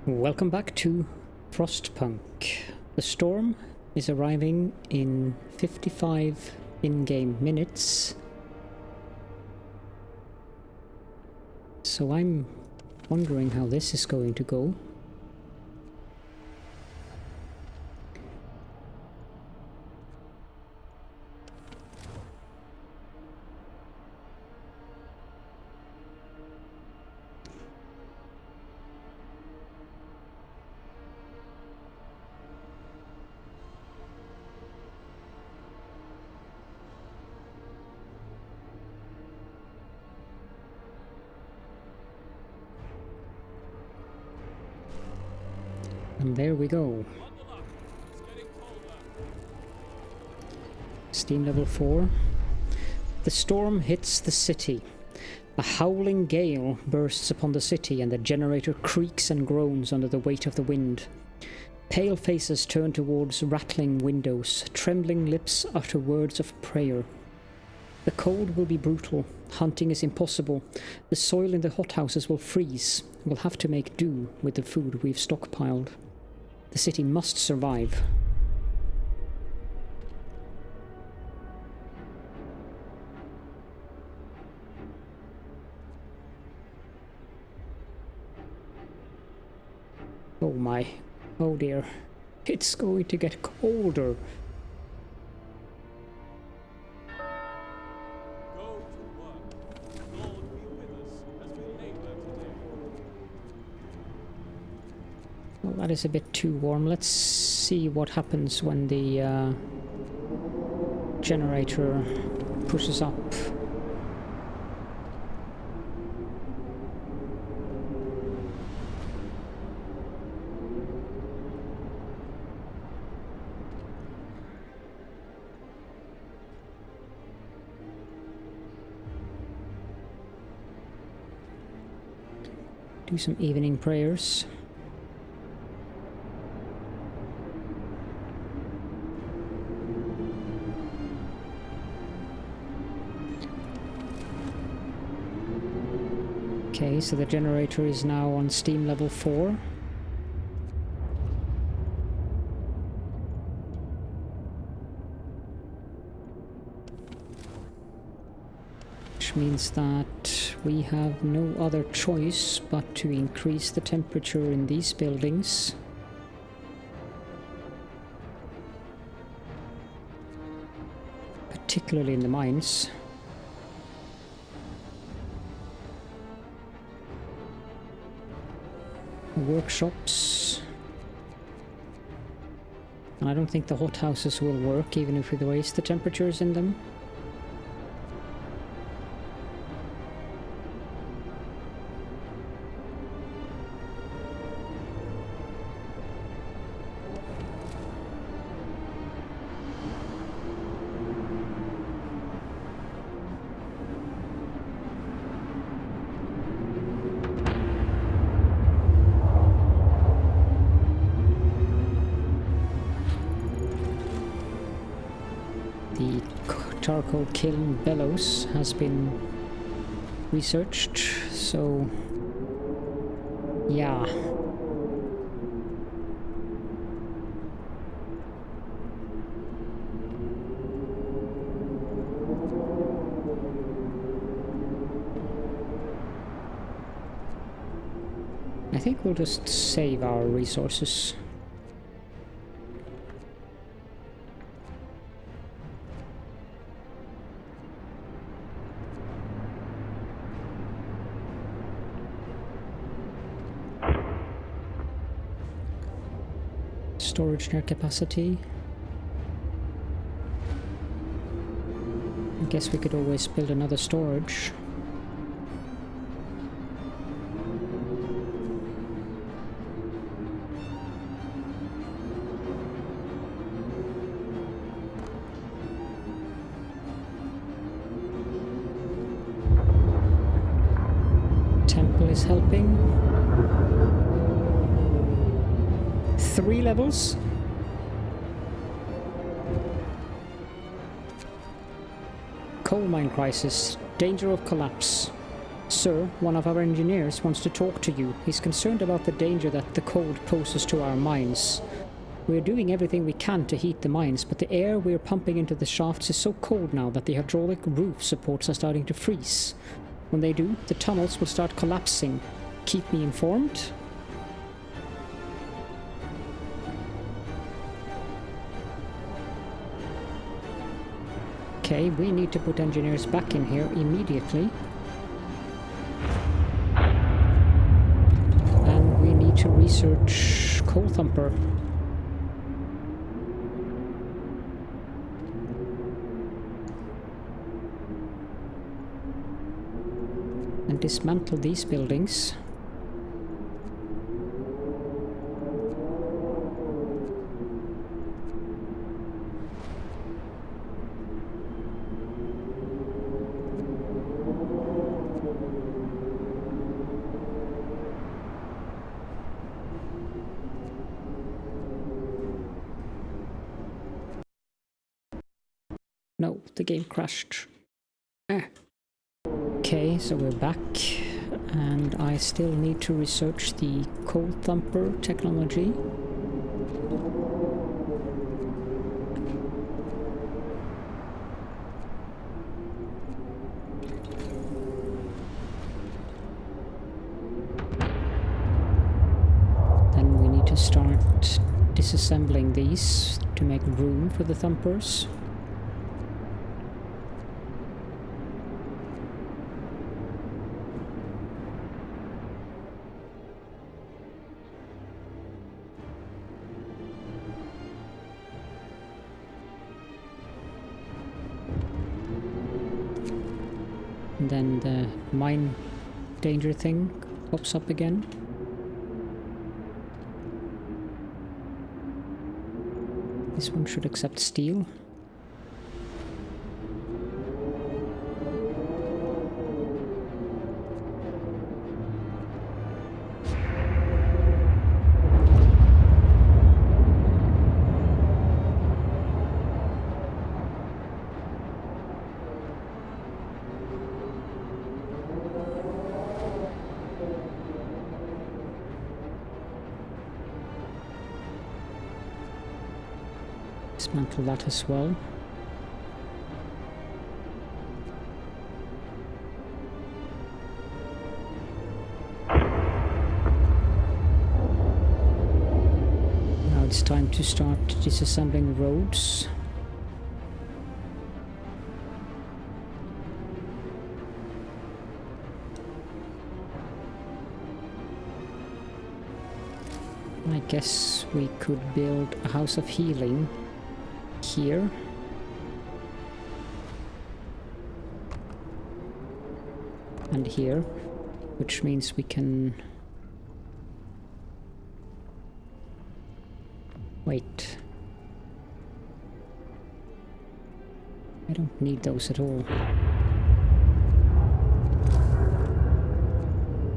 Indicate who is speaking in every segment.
Speaker 1: Welcome back to Frostpunk. The storm is arriving in 55 in-game minutes. So I'm wondering how this is going to go. And there we go. Steam level 4. The storm hits the city. A howling gale bursts upon the city and the generator creaks and groans under the weight of the wind. Pale faces turn towards rattling windows. Trembling lips utter words of prayer. The cold will be brutal. Hunting is impossible. The soil in the hothouses will freeze. We'll have to make do with the food we've stockpiled. The city must survive. Oh my. Oh dear. It's going to get colder. Well, that is a bit too warm. Let's see what happens when the generator pushes up. Do some evening prayers. Okay, so the generator is now on steam level 4. Which means that we have no other choice but to increase the temperature in these buildings. Particularly in the mines. Workshops, and I don't think the hothouses will work even if we raise the temperatures in them. The charcoal kiln bellows has been researched, so yeah. I think we'll just save our resources. Storage near capacity. I guess we could always build another storage. Temple is helping. 3 levels. Coal mine crisis. Danger of collapse. Sir, one of our engineers wants to talk to you. He's concerned about the danger that the cold poses to our mines. We're doing everything we can to heat the mines, but the air we're pumping into the shafts is so cold now that the hydraulic roof supports are starting to freeze. When they do, the tunnels will start collapsing. Keep me informed. Okay, we need to put engineers back in here immediately. And we need to research Coal Thumper. And dismantle these buildings. No, the game crashed. Okay, so we're back, and I still need to research the Coal Thumper technology. Then we need to start disassembling these to make room for the thumpers. And then the mine danger thing pops up again. This one should accept steel. Dismantle that as well. Now it's time to start disassembling roads. I guess we could build a house of healing here. And here, which means we can... Wait. I don't need those at all.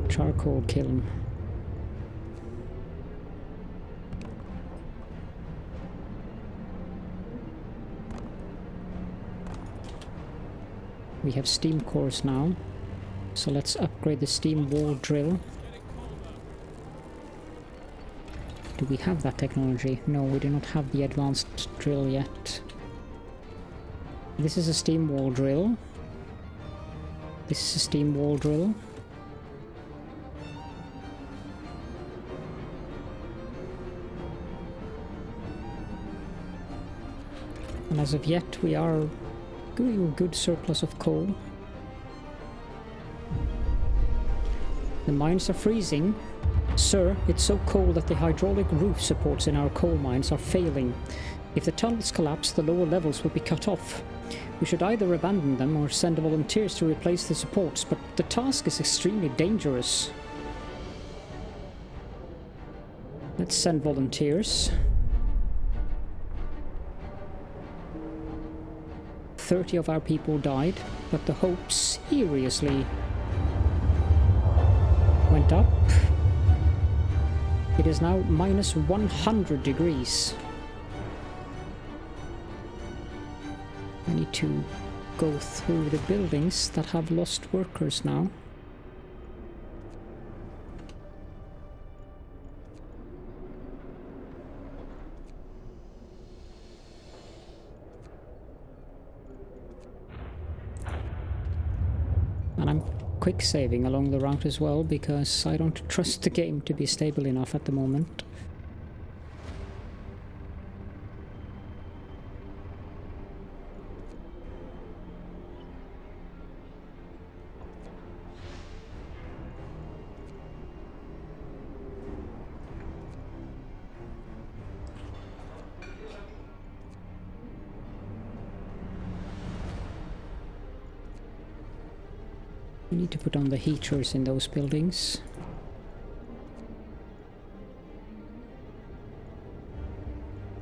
Speaker 1: Charcoal kiln. We have steam cores now, so let's upgrade the steam wall drill. Do we have that technology? No, we do not have the advanced drill yet. This is a steam wall drill. This is a steam wall drill. And as of yet, we are doing a good surplus of coal. The mines are freezing. Sir, it's so cold that the hydraulic roof supports in our coal mines are failing. If the tunnels collapse, the lower levels will be cut off. We should either abandon them or send volunteers to replace the supports, but the task is extremely dangerous. Let's send volunteers. 30 of our people died, but the hope seriously went up. It is now minus 100 degrees. I need to go through the buildings that have lost workers now. quick saving along the route as well, because I don't trust the game to be stable enough at the moment. We need to put on the heaters in those buildings.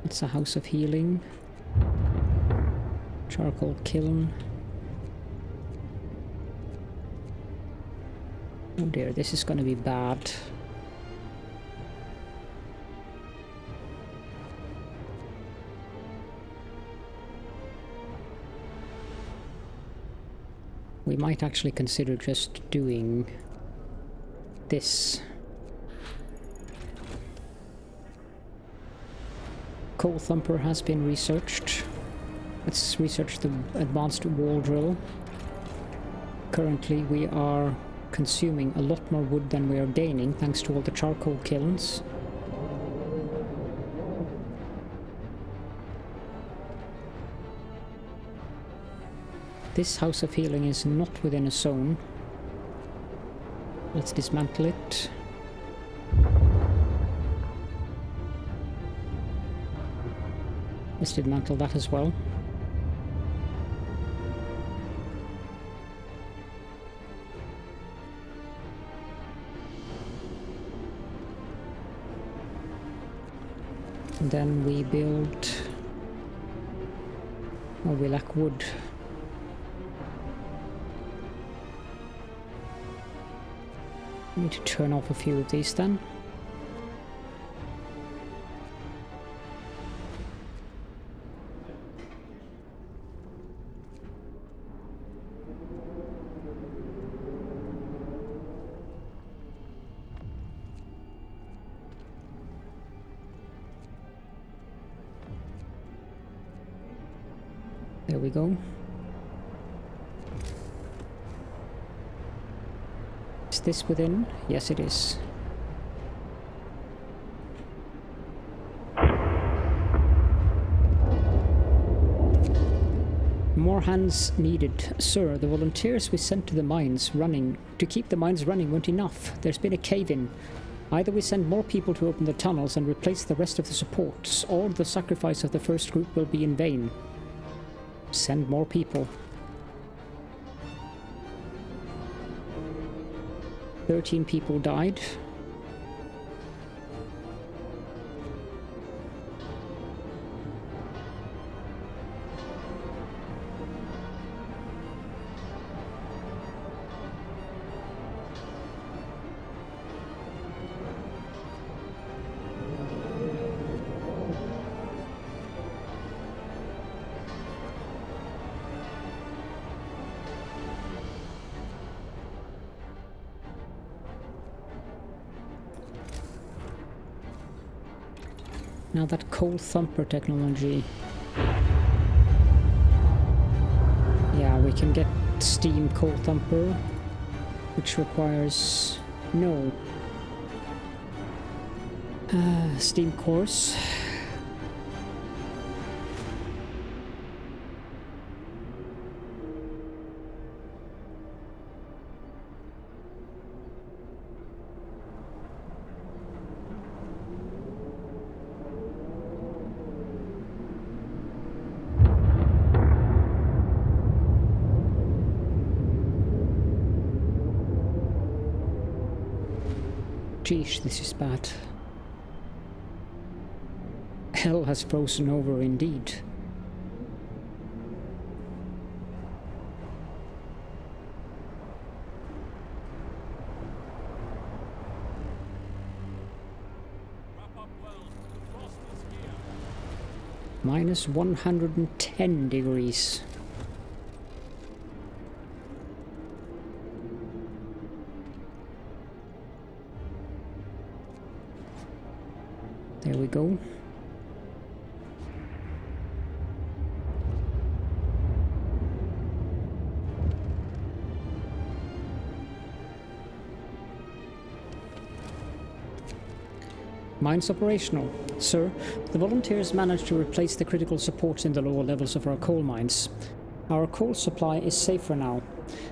Speaker 1: It's a house of healing. Charcoal kiln. Oh dear, this is gonna be bad. We might actually consider just doing this. Coal Thumper has been researched. Let's research the advanced wall drill. Currently we are consuming a lot more wood than we are gaining thanks to all the charcoal kilns. This house of healing is not within a zone. Let's dismantle it. Let's dismantle that as well. And then we build... oh, we lack wood. I need to turn off a few of these then. There we go. Is this within? Yes, it is. More hands needed. Sir, the volunteers we sent to the mines to keep the mines running weren't enough. There's been a cave-in. Either we send more people to open the tunnels and replace the rest of the supports, or the sacrifice of the first group will be in vain. Send more people. 13 people died. Now that Coal Thumper technology... yeah, we can get Steam Coal Thumper, which requires... no. Steam cores. Geesh, this is bad. Hell has frozen over indeed. Minus 110 degrees. There we go. Mines operational. Sir, the volunteers managed to replace the critical supports in the lower levels of our coal mines. Our coal supply is safer now,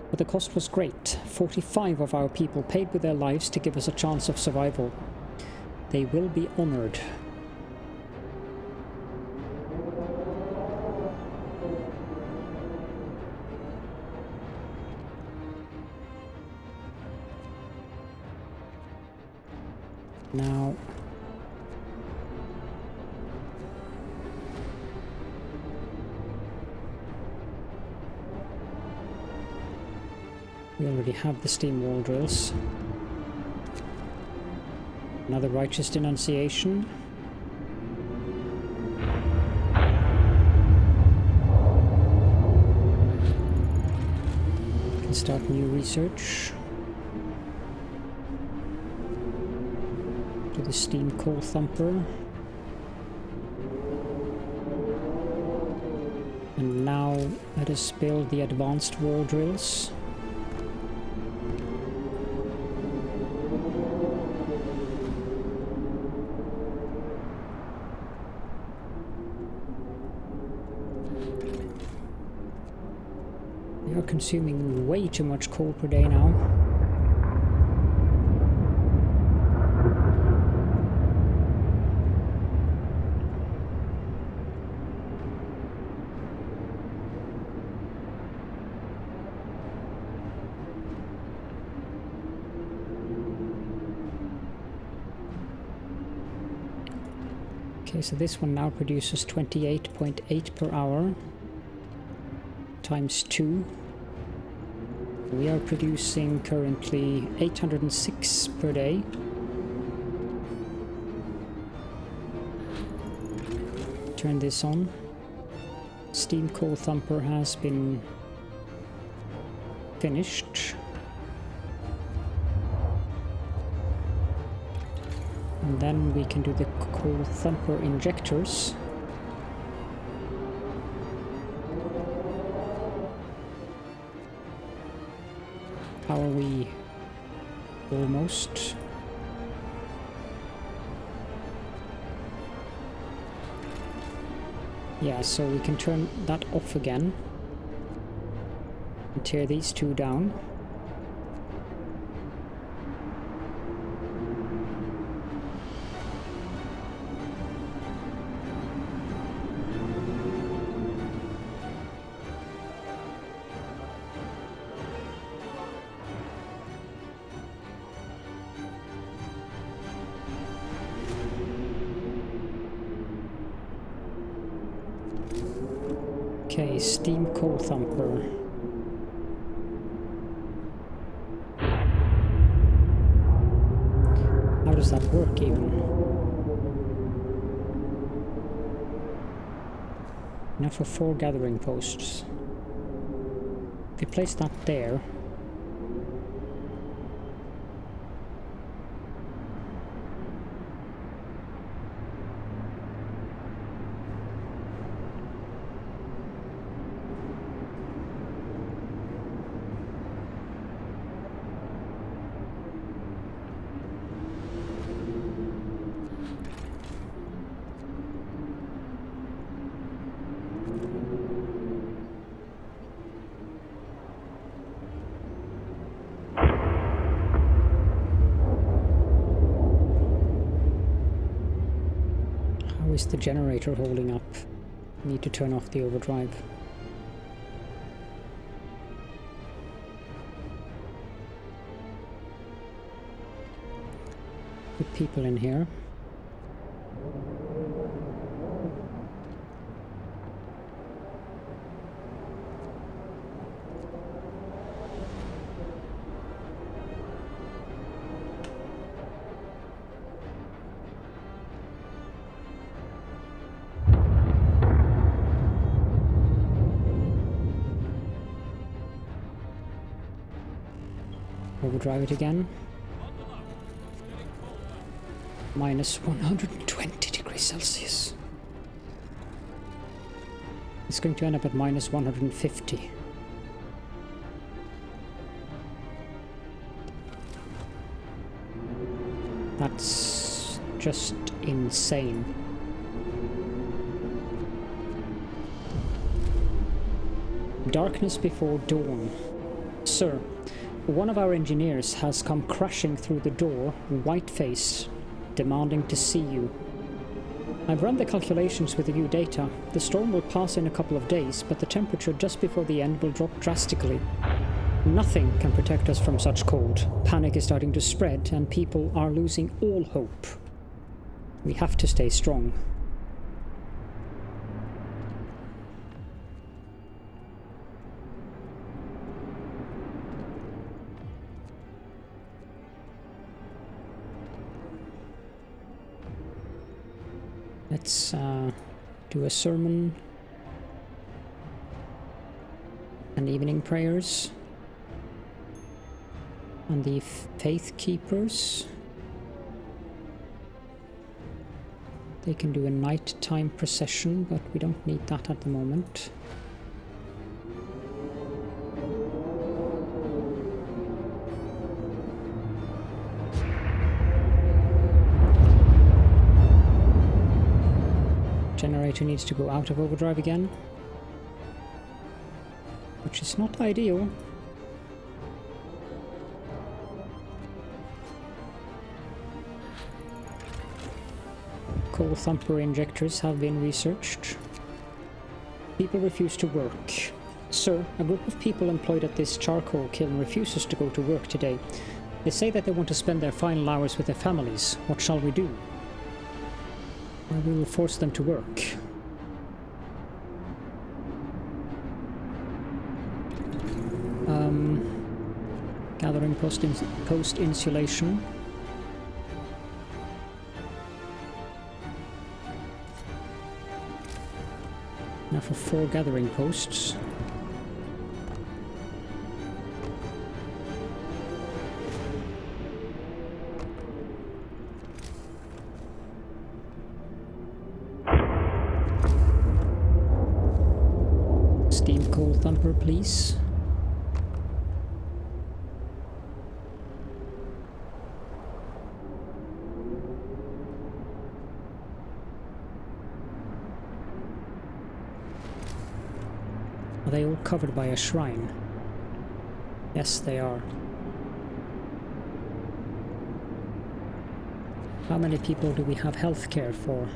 Speaker 1: but the cost was great. 45 of our people paid with their lives to give us a chance of survival. They will be honored. Now, we already have the steam wall drills. Another righteous denunciation. We can start new research. To the steam coal thumper. And now let us build the advanced wall drills. We are consuming way too much coal per day now. Okay, so this one now produces 28.8 per hour times 2. We are producing currently 806 per day. Turn this on. Steam coal thumper has been finished. And then we can do the coal thumper injectors. How are we? Almost. Yeah, so we can turn that off again and tear these two down. Okay, steam coal thumper. How does that work even? Now for 4 gathering posts. If we place that there, is the generator holding up? Need to turn off the overdrive. Put people in here. Overdrive it again. Minus 120 degrees Celsius. It's going to end up at minus 150. That's just insane. Darkness before dawn. Sir, one of our engineers has come crashing through the door, white-faced, demanding to see you. I've run the calculations with the new data. The storm will pass in a couple of days, but the temperature just before the end will drop drastically. Nothing can protect us from such cold. Panic is starting to spread, and people are losing all hope. We have to stay strong. Let's do a sermon and evening prayers. And the faith keepers, they can do a nighttime procession, but we don't need that at the moment. Generator needs to go out of overdrive again, which is not ideal. Coal thumper injectors have been researched. People refuse to work. Sir, a group of people employed at this charcoal kiln refuses to go to work today. They say that they want to spend their final hours with their families. What shall we do? We will force them to work. Gathering post insulation. Now for 4 gathering posts. Steam coal thumper, please. Are they all covered by a shrine? Yes, they are. How many people do we have healthcare for?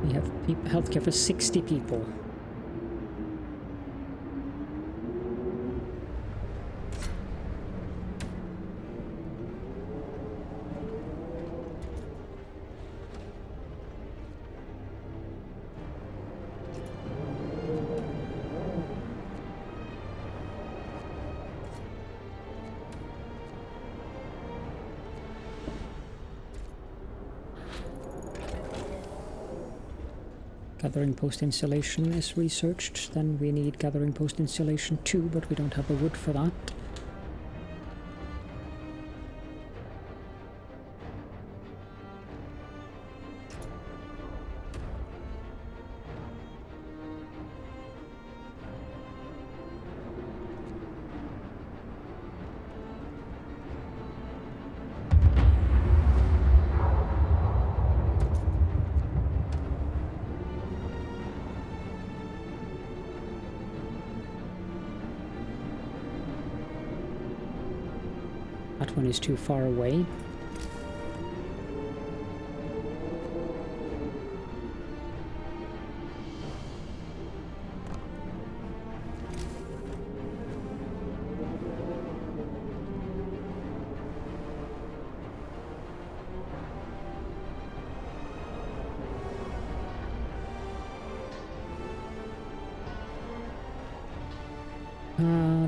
Speaker 1: We have healthcare for 60 people. Gathering post insulation is researched, then we need gathering post insulation 2, but we don't have the wood for that. That one is too far away.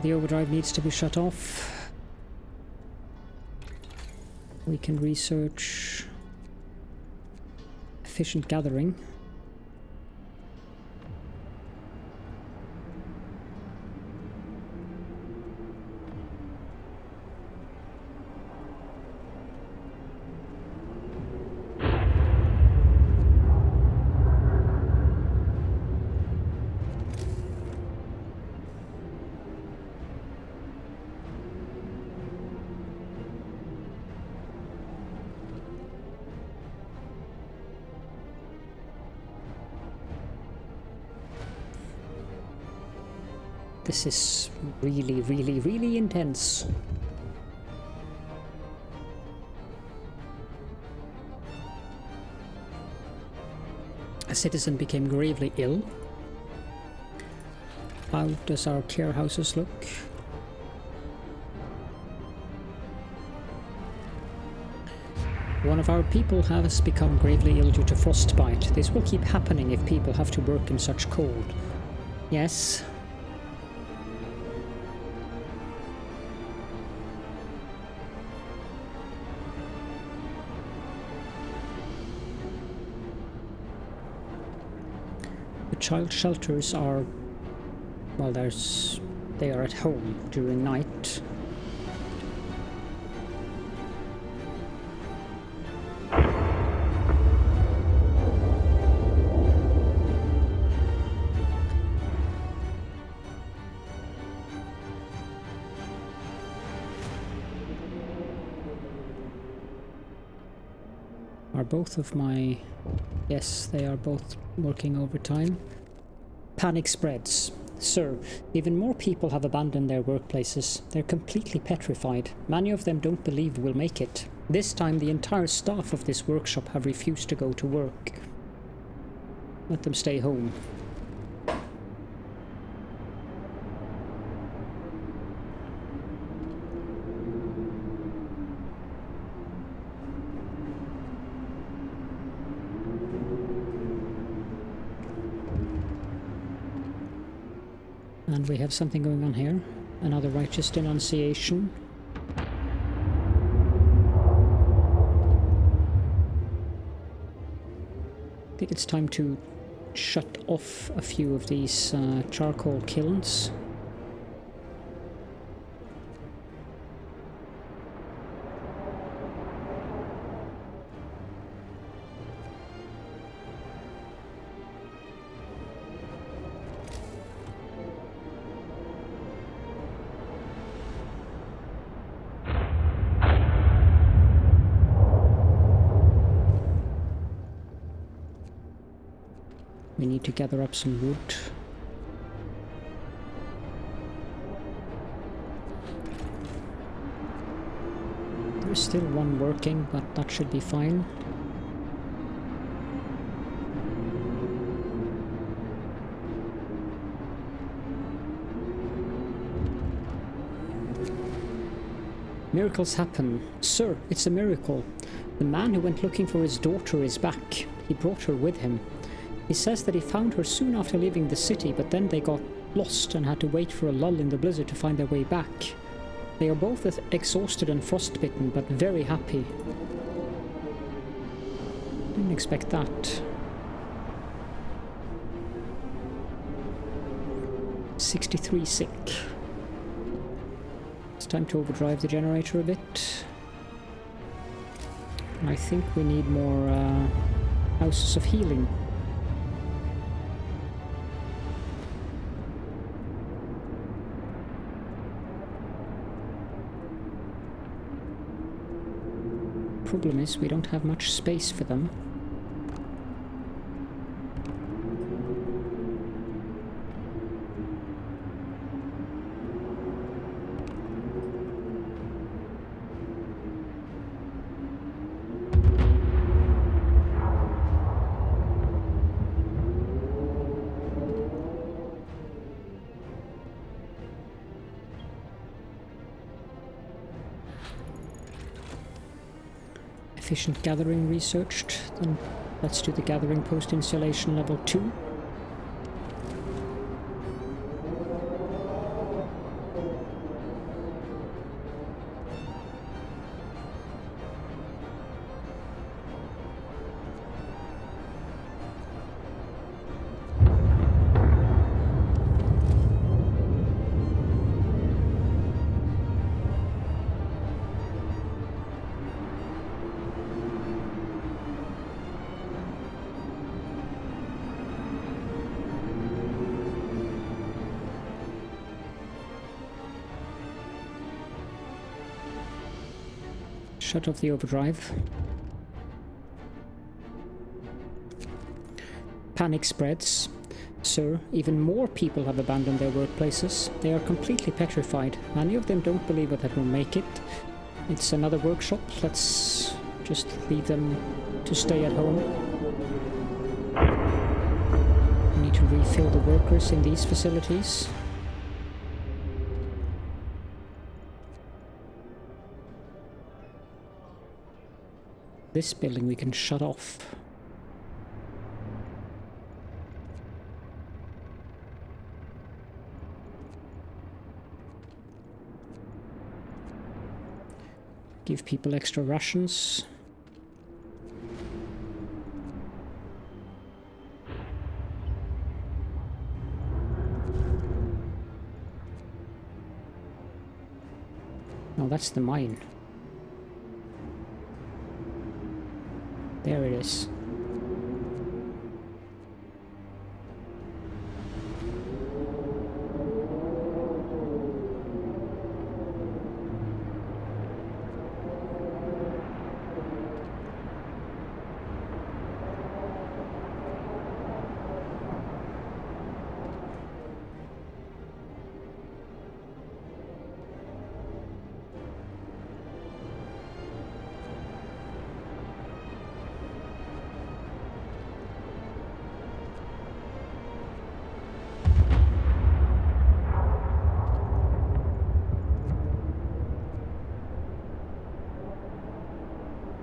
Speaker 1: The overdrive needs to be shut off. We can research efficient gathering. This is really, really, really intense. A citizen became gravely ill. How does our care houses look? One of our people has become gravely ill due to frostbite. This will keep happening if people have to work in such cold. Yes. The child shelters are... well, they are at home during night. Are both of my... yes, they are both working overtime. Panic spreads. Sir, even more people have abandoned their workplaces. They're completely petrified. Many of them don't believe we'll make it. This time the entire staff of this workshop have refused to go to work. Let them stay home. And we have something going on here. Another righteous denunciation. I think it's time to shut off a few of these charcoal kilns. We need to gather up some wood. There's still one working, but that should be fine. Miracles happen. Sir, it's a miracle. The man who went looking for his daughter is back. He brought her with him. He says that he found her soon after leaving the city, but then they got lost and had to wait for a lull in the blizzard to find their way back. They are both exhausted and frostbitten, but very happy. Didn't expect that. 63 sick. It's time to overdrive the generator a bit. I think we need more houses of healing. Problem is, we don't have much space for them. Efficient gathering researched, then let's do the gathering post installation level 2. Shut off the overdrive. Panic spreads. Sir, even more people have abandoned their workplaces. They are completely petrified. Many of them don't believe that it will make it. It's another workshop. Let's just leave them to stay at home. We need to refill the workers in these facilities. This building we can shut off. Give people extra rations. Oh, that's the mine. There it is.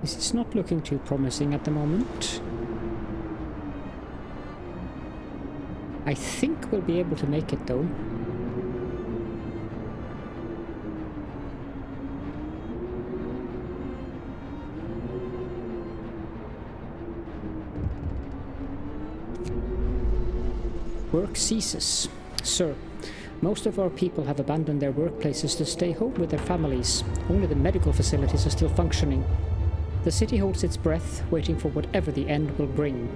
Speaker 1: This is not looking too promising at the moment. I think we'll be able to make it though. Work ceases. Sir, most of our people have abandoned their workplaces to stay home with their families. Only the medical facilities are still functioning. The city holds its breath, waiting for whatever the end will bring.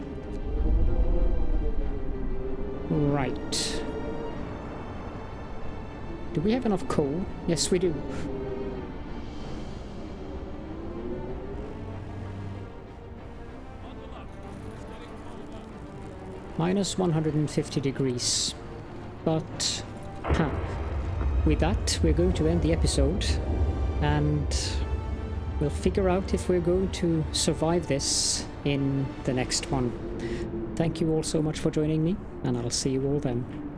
Speaker 1: Right. Do we have enough coal? Yes, we do. Minus 150 degrees. But, with that, we're going to end the episode, and we'll figure out if we're going to survive this in the next one. Thank you all so much for joining me, and I'll see you all then.